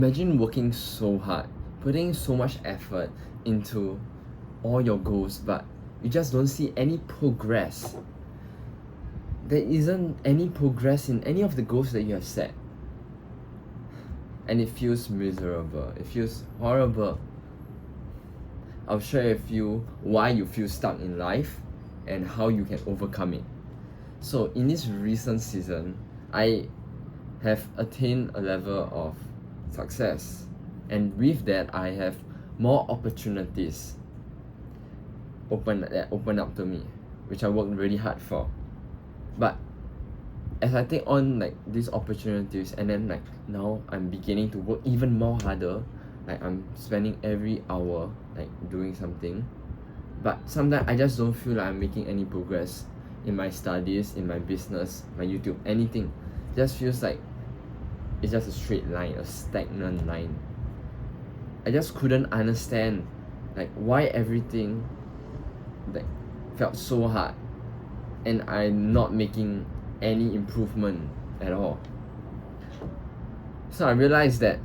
Imagine working so hard, putting so much effort into all your goals, but you just don't see any progress. There isn't any progress in any of the goals that you have set. And it feels miserable. It feels horrible. I'll share with you why you feel stuck in life and how you can overcome it. So in this recent season, I have attained a level of success, and with that I have more opportunities open up to me, which I worked really hard for. But as I take on like these opportunities, and then like now I'm beginning to work even more harder, like I'm spending every hour like doing something, but sometimes I just don't feel like I'm making any progress in my studies, in my business, my YouTube, anything. It just feels like it's just a straight line, a stagnant line. I just couldn't understand like why everything like felt so hard and I'm not making any improvement at all. So I realized that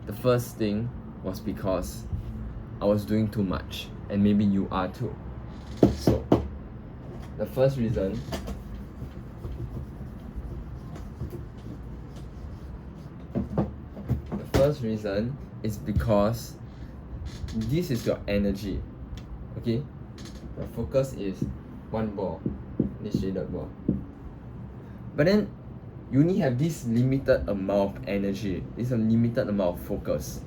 the first thing was because I was doing too much, and maybe you are too. So the first reason is because this is your energy. Okay? Your focus is one ball, this shaded ball. But then you only have this limited amount of energy, this limited amount of focus.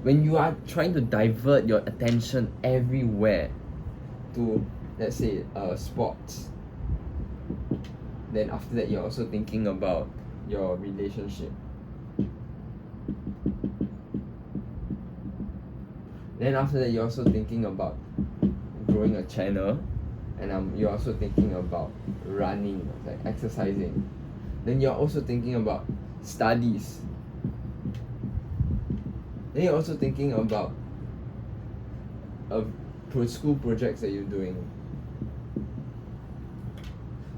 When you are trying to divert your attention everywhere to, let's say, sports, then after that you're also thinking about your relationship. Then after that you're also thinking about growing a channel, and you're also thinking about running, like exercising. Then you're also thinking about studies. Then you're also thinking about school projects that you're doing.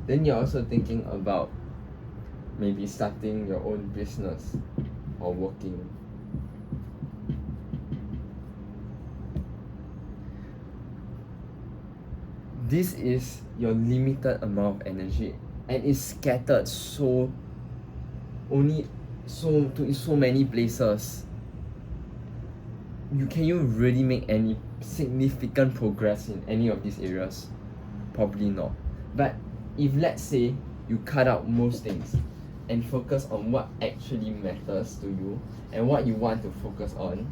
Then you're also thinking about maybe starting your own business or working. This is your limited amount of energy, and it's scattered to so many places. Can you really make any significant progress in any of these areas? Probably not. But if, let's say, you cut out most things and focus on what actually matters to you and what you want to focus on,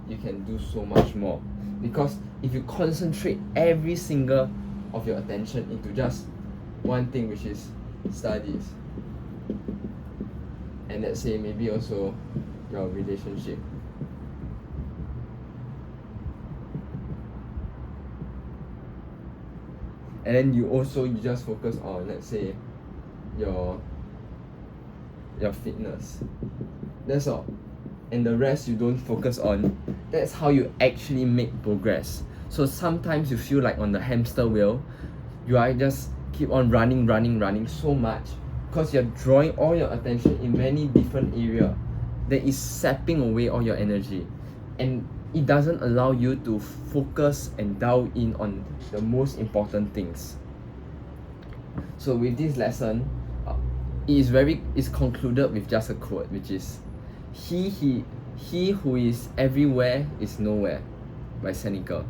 you can do so much more. Because if you concentrate every single of your attention into just one thing, which is studies, and let's say maybe also your relationship, and then you just focus on, let's say, your fitness, that's all, and the rest you don't focus on, that's how you actually make progress. So sometimes you feel like on the hamster wheel, you are just keep on running so much because you're drawing all your attention in many different areas that is sapping away all your energy, and it doesn't allow you to focus and dial in on the most important things. So with this lesson, it's concluded with just a quote, which is he who is everywhere is nowhere, by Seneca.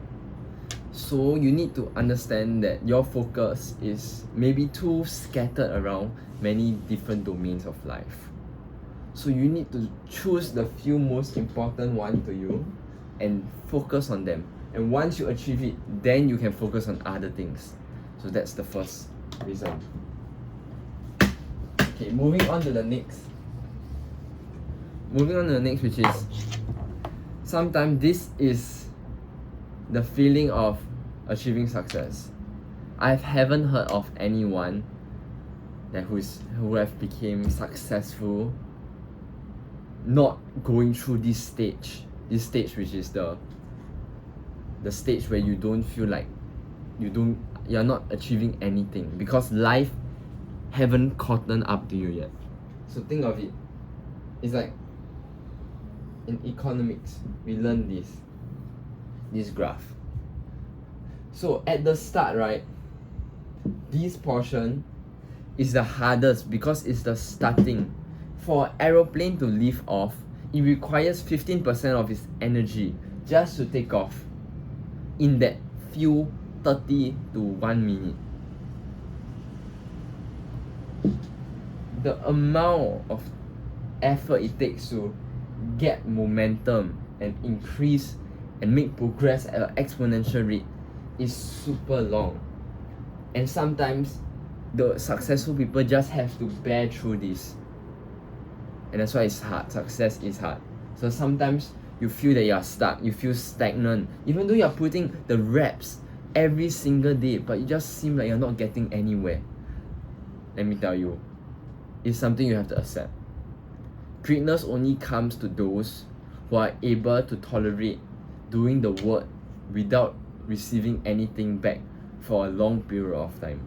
So you need to understand that your focus is maybe too scattered around many different domains of life. So you need to choose the few most important ones to you and focus on them. And once you achieve it, then you can focus on other things. So that's the first reason. Okay, moving on to the next, which is sometimes this is the feeling of achieving success. I haven't heard of anyone who have became successful not going through this stage which is the stage where you don't feel like you're not achieving anything because life haven't caught up to you yet. So think of it, it's like in economics, we learn this graph. So at the start, right, this portion is the hardest because it's the starting. For an aeroplane to lift off, it requires 15% of its energy just to take off in that few 30 to 1 minute. The amount of effort it takes to get momentum and increase and make progress at an exponential rate is super long. And sometimes the successful people just have to bear through this. And that's why it's hard. Success is hard. So sometimes you feel that you're stuck, you feel stagnant, even though you're putting the reps every single day, but you just seem like you're not getting anywhere. Let me tell you, it's something you have to accept. Greatness only comes to those who are able to tolerate doing the work without receiving anything back for a long period of time.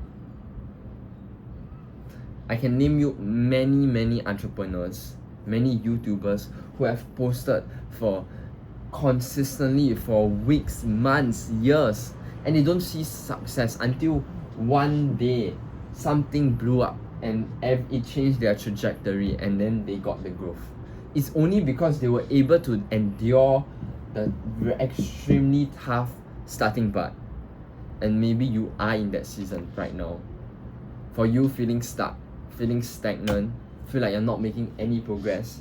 I can name you many entrepreneurs, many YouTubers who have posted for consistently for weeks, months, years, and they don't see success until one day something blew up and it changed their trajectory, and then they got the growth. It's only because they were able to endure the extremely tough starting part. And maybe you are in that season right now. For you feeling stuck, feeling stagnant, feel like you're not making any progress,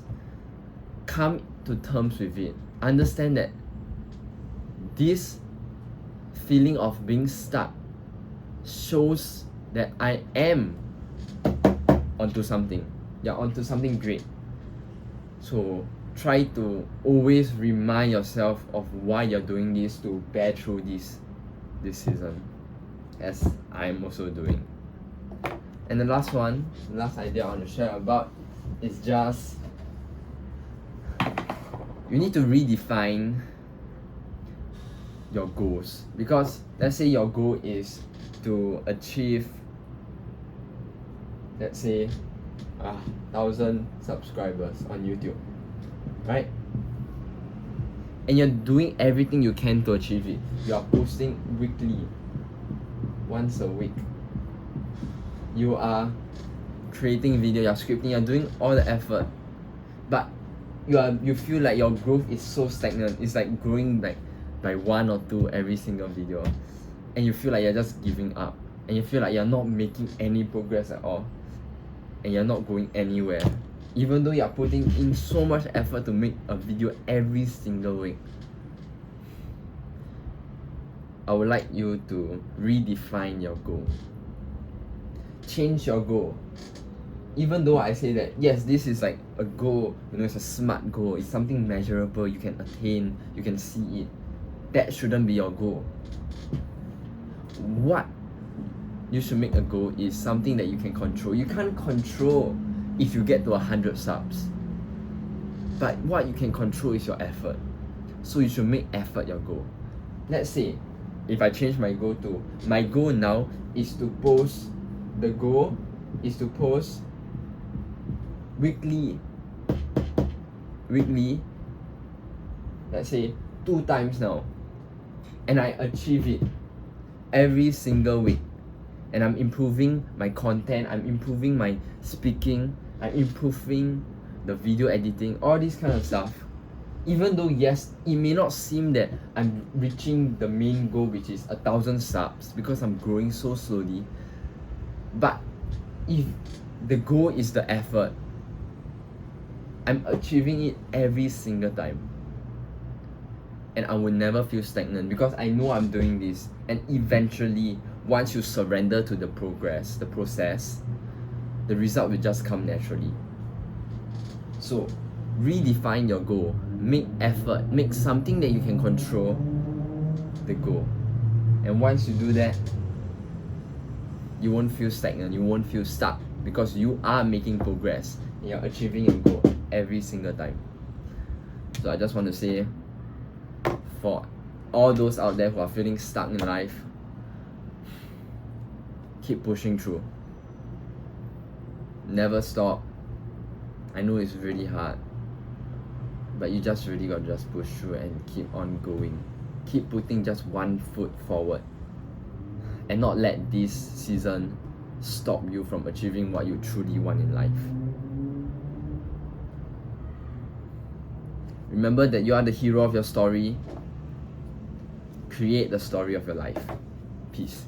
come to terms with it. Understand that this feeling of being stuck shows that I am onto something. You're onto something great. So try to always remind yourself of why you're doing this to bear through this season, as I'm also doing. And the last idea I want to share about is just you need to redefine your goals. Because let's say your goal is to achieve, let's say, 1,000 subscribers on YouTube, right? And you're doing everything you can to achieve it. You are posting weekly, once a week. You are creating video, you're scripting, you're doing all the effort, but you feel like your growth is so stagnant. It's like growing like by 1 or 2 every single video, and you feel like you're just giving up, and you feel like you're not making any progress at all, and you're not going anywhere, even though you're putting in so much effort to make a video every single week. I would like you to redefine your goal. Change your goal. Even though I say that, yes, this is like a goal, it's a SMART goal, it's something measurable, you can attain, you can see it. That shouldn't be your goal. What you should make a goal is something that you can control. You can't control if you get to 100 subs. But what you can control is your effort. So you should make effort your goal. Let's say, if I change my goal to, my goal now is to post, the goal is to post weekly, let's say 2 times now, and I achieve it every single week, and I'm improving my content, I'm improving my speaking, I'm improving the video editing, all this kind of stuff. Even though, yes, it may not seem that I'm reaching the main goal, which is 1,000 subs, because I'm growing so slowly, but if the goal is the effort, I'm achieving it every single time, and I will never feel stagnant because I know I'm doing this. And eventually, once you surrender to the process, the result will just come naturally. So redefine your goal, make effort, make something that you can control the goal. And once you do that, you won't feel stagnant, you won't feel stuck, because you are making progress and you're achieving your goal every single time. So I just want to say, for all those out there who are feeling stuck in life, keep pushing through. Never stop. I know it's really hard, but you just really got to just push through and keep on going. Keep putting just one foot forward and not let this season stop you from achieving what you truly want in life. Remember that you are the hero of your story. Create the story of your life. Peace.